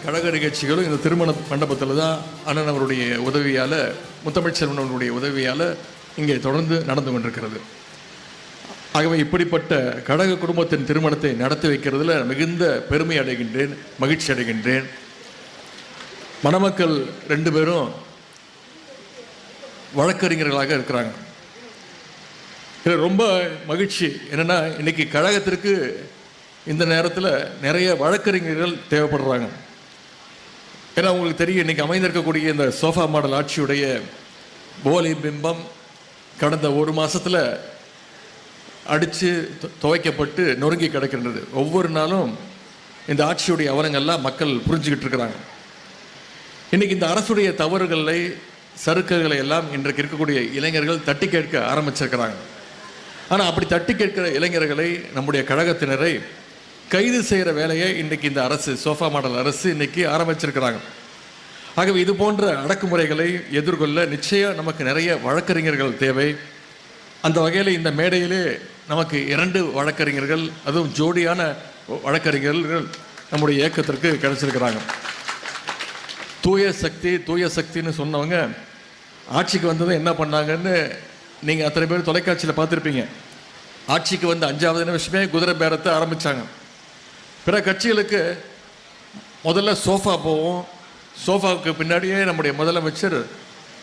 கழக நிகழ்ச்சிகளும் இந்த திருமண மண்டபத்தில் தான் அண்ணன் அவருடைய உதவியால், முத்தமிழ்ச்செல்வன் அவருடைய உதவியால் இங்கே தொடர்ந்து நடந்து கொண்டிருக்கிறது. ஆகவே இப்படிப்பட்ட கழக குடும்பத்தின் திருமணத்தை நடத்தி வைக்கிறதுல மிகுந்த பெருமை அடைகின்றேன், மகிழ்ச்சி அடைகின்றேன். மணமக்கள் 2 பேரும் வழக்கறிஞர்களாக இருக்கிறாங்க. இது ரொம்ப மகிழ்ச்சி. என்னென்னா இன்றைக்கி கழகத்திற்கு இந்த நேரத்தில் நிறைய வழக்கறிஞர்கள் தேவைப்படுறாங்க. ஏன்னா உங்களுக்கு தெரியும், இன்றைக்கி அமைந்திருக்கக்கூடிய இந்த சோஃபா மாடல் ஆட்சியுடைய போலி பிம்பம் கடந்த 1 மாதத்தில் அடித்து துவைக்கப்பட்டு நொறுங்கி கிடக்கின்றது. ஒவ்வொரு நாளும் இந்த ஆட்சியுடைய அவலங்கள்லாம் மக்கள் புரிஞ்சுக்கிட்டு இருக்கிறாங்க. இன்றைக்கி இந்த அரசுடைய தவறுகளை, சறுக்குகளை எல்லாம் இன்றைக்கு இருக்கக்கூடிய இளைஞர்கள் தட்டி கேட்க ஆரம்பிச்சிருக்கிறாங்க. ஆனால் அப்படி தட்டி கேட்கிற இளைஞர்களை, நம்முடைய கழகத்தினரை கைது செய்கிற வேலையை இன்றைக்கி இந்த அரசு, சோஃபா மாடல் அரசு இன்றைக்கி ஆரம்பிச்சிருக்கிறாங்க. ஆகவே இது போன்ற அடக்குமுறைகளை எதிர்கொள்ள நிச்சயம் நமக்கு நிறைய வழக்கறிஞர்கள் தேவை. அந்த வகையில் இந்த மேடையிலே நமக்கு 2 வழக்கறிஞர்கள், அதுவும் ஜோடியான வழக்கறிஞர்கள் நம்முடைய இயக்கத்திற்கு கிடைச்சிருக்கிறாங்க. தூய சக்தின்னு சொன்னவங்க ஆட்சிக்கு வந்ததும் என்ன பண்ணாங்கன்னு நீங்கள் அத்தனை பேர் தொலைக்காட்சியில் பார்த்துருப்பீங்க. ஆட்சிக்கு வந்து 5வது நிமிஷமே குதிரை பேரத்தை ஆரம்பித்தாங்க. பிற கட்சிகளுக்கு முதல்ல சோஃபா போவோம், சோஃபாவுக்கு பின்னாடியே நம்முடைய முதலமைச்சர்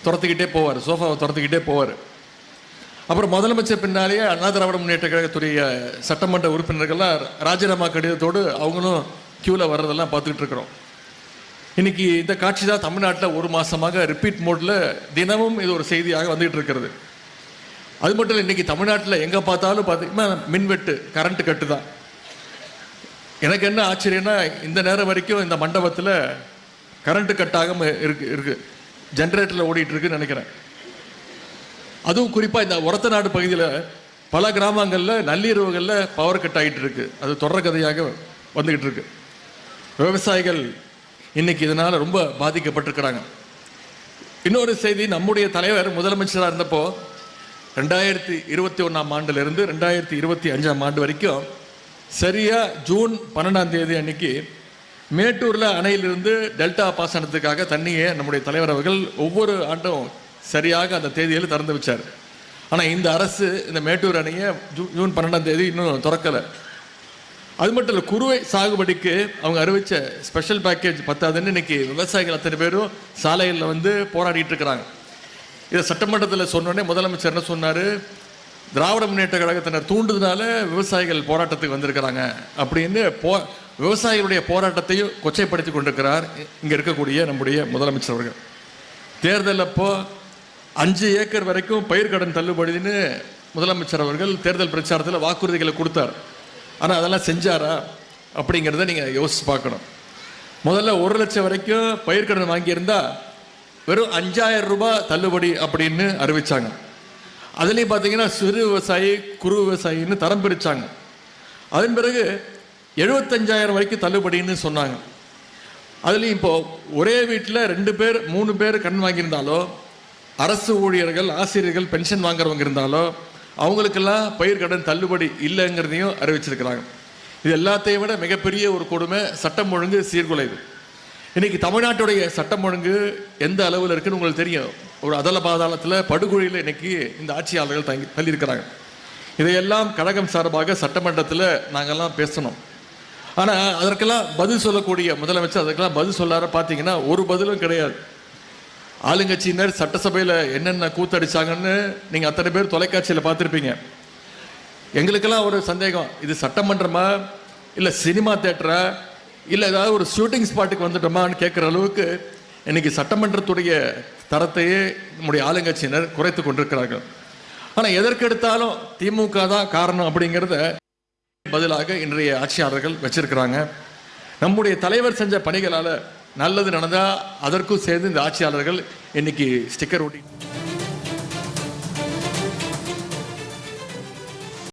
துரத்துக்கிட்டே போவார், சோஃபாவை துரத்துக்கிட்டே போவார். அப்புறம் முதலமைச்சர் பின்னாலேயே அண்ணா திராவிட முன்னேற்ற கழகத்துடைய சட்டமன்ற உறுப்பினர்கள்லாம் ராஜினாமா கடிதத்தோடு அவங்களும் க்யூவில் வர்றதெல்லாம் பார்த்துக்கிட்டு இருக்கிறோம். இன்றைக்கி இந்த காட்சி தான் தமிழ்நாட்டில் 1 மாதமாக ரிப்பீட் மோடில் தினமும் இது ஒரு செய்தியாக வந்துகிட்டு இருக்கிறது. அது மட்டும் இல்லை, இன்றைக்கி தமிழ்நாட்டில் எங்கே பார்த்தாலும் பார்த்தீங்கன்னா மின்வெட்டு, கரண்ட்டு கட்டு தான். எனக்கு என்ன ஆச்சரியன்னா, இந்த நேரம் வரைக்கும் இந்த மண்டபத்தில் கரண்ட்டு கட்டாக இருக்கு ஜென்ரேட்டரில் ஓடிட்டுருக்குன்னு நினைக்கிறேன். அதுவும் குறிப்பாக இந்த ஒரத்தநாடு பகுதியில் பல கிராமங்களில் நள்ளிரவுகளில் பவர் கட் ஆகிட்டு இருக்கு. அது தொடர் கதையாக வந்துக்கிட்டு இருக்கு. விவசாயிகள் இன்னைக்கு இதனால் ரொம்ப பாதிக்கப்பட்டிருக்கிறாங்க. இன்னொரு செய்தி, நம்முடைய தலைவர் முதலமைச்சராக இருந்தப்போ 2021ஆம் ஆண்டிலிருந்து 2025ஆம் ஆண்டு வரைக்கும் சரியாக ஜூன் 12ஆம் தேதி அன்னைக்கு மேட்டூரில் அணையிலிருந்து டெல்டா பாசனத்துக்காக தண்ணியை நம்முடைய தலைவர் அவர்கள் ஒவ்வொரு ஆண்டும் சரியாக அந்த தேதியில் திறந்து வச்சார். ஆனால் இந்த அரசு இந்த மேட்டூர் அணையை ஜூன் 12ஆம் தேதி இன்னும் திறக்கலை. அது மட்டும் இல்லை, குறுவை சாகுபடிக்கு அவங்க அறிவித்த ஸ்பெஷல் பேக்கேஜ் பத்தாதுன்னு இன்னைக்கு விவசாயிகள் அத்தனை பேரும் சாலைகளில் வந்து போராடிட்டு இருக்கிறாங்க. இதை சட்டமன்றத்தில் சொன்னோடனே முதலமைச்சர் என்ன சொன்னார், திராவிட முன்னேற்ற கழகத்தினர் தூண்டுதனால விவசாயிகள் போராட்டத்துக்கு வந்திருக்கிறாங்க அப்படின்னு விவசாயிகளுடைய போராட்டத்தையும் கொச்சைப்படுத்தி கொண்டிருக்கிறார் இங்கே இருக்கக்கூடிய நம்முடைய முதலமைச்சர் அவர்கள். தேர்தல் அப்போ 5 ஏக்கர் வரைக்கும் பயிர்க்கடன் தள்ளுபடின்னு முதலமைச்சர் அவர்கள் தேர்தல் பிரச்சாரத்தில் வாக்குறுதிகளை கொடுத்தார். ஆனால் அதெல்லாம் செஞ்சாரா அப்படிங்கிறத நீங்கள் யோசிச்சு பார்க்கணும். முதல்ல 1 லட்சம் வரைக்கும் பயிர்க்கடன் வாங்கியிருந்தால் வெறும் 5000 ரூபாய் தள்ளுபடி அப்படின்னு அறிவித்தாங்க. அதுலேயும் பார்த்தீங்கன்னா சிறு விவசாயி, குறு விவசாயின்னு தரம் பிரித்தாங்க. அதன் பிறகு 75,000 வரைக்கும் தள்ளுபடின்னு சொன்னாங்க. அதுலேயும் இப்போது ஒரே வீட்டில் 2 பேர் 3 பேர் கடன் வாங்கியிருந்தாலோ, அரசு ஊழியர்கள், ஆசிரியர்கள், பென்ஷன் வாங்குறவங்க இருந்தாலோ அவங்களுக்கெல்லாம் பயிர்க்கடன் தள்ளுபடி இல்லைங்கிறதையும் அறிவிச்சிருக்கிறாங்க. இது எல்லாத்தையும் விட மிகப்பெரிய ஒரு கொடுமை, சட்டம் ஒழுங்கு சீர்குலைவு. இன்றைக்கி தமிழ்நாட்டுடைய சட்டம் ஒழுங்கு எந்த அளவில் இருக்குன்னு உங்களுக்கு தெரியும். ஒரு அதல பாதாளத்தில், படுகொழியில் இன்றைக்கி இந்த ஆட்சியாளர்கள் தள்ளியிருக்கிறாங்க. இதையெல்லாம் கழகம் சார்பாக சட்டமன்றத்தில் நாங்கள்லாம் பேசணும். ஆனால் அதற்கெல்லாம் பதில் சொல்லக்கூடிய முதலமைச்சர் அதுக்கெல்லாம் பதில் சொல்லார பார்த்தீங்கன்னா ஒரு பதிலும் கிடையாது. ஆளுங்கட்சியினர் சட்டசபையில் என்னென்ன கூத்தடிச்சாங்கன்னு நீங்கள் அத்தனை பேர் தொலைக்காட்சியில் பார்த்துருப்பீங்க. எங்களுக்கெல்லாம் ஒரு சந்தேகம், இது சட்டமன்றமா இல்லை சினிமா தேட்டரா இல்லை ஏதாவது ஒரு ஷூட்டிங் ஸ்பாட்டுக்கு வந்துட்டோமான்னு கேட்குற அளவுக்கு இன்றைக்கி சட்டமன்றத்துடைய தரத்தையே நம்முடைய ஆளுங்கட்சியினர் குறைத்து கொண்டிருக்கிறார்கள். ஆனால் எதற்கெடுத்தாலும் திமுக தான் காரணம் அப்படிங்கிறத பதிலாக இன்றைய ஆட்சியாளர்கள் வச்சிருக்கிறாங்க. நம்முடைய தலைவர் செஞ்ச பணிகளால் நல்லது நடந்தால் அதற்கும் சேர்ந்து இந்த ஆட்சியாளர்கள் இன்னைக்கு ஸ்டிக்கர் ஒட்டி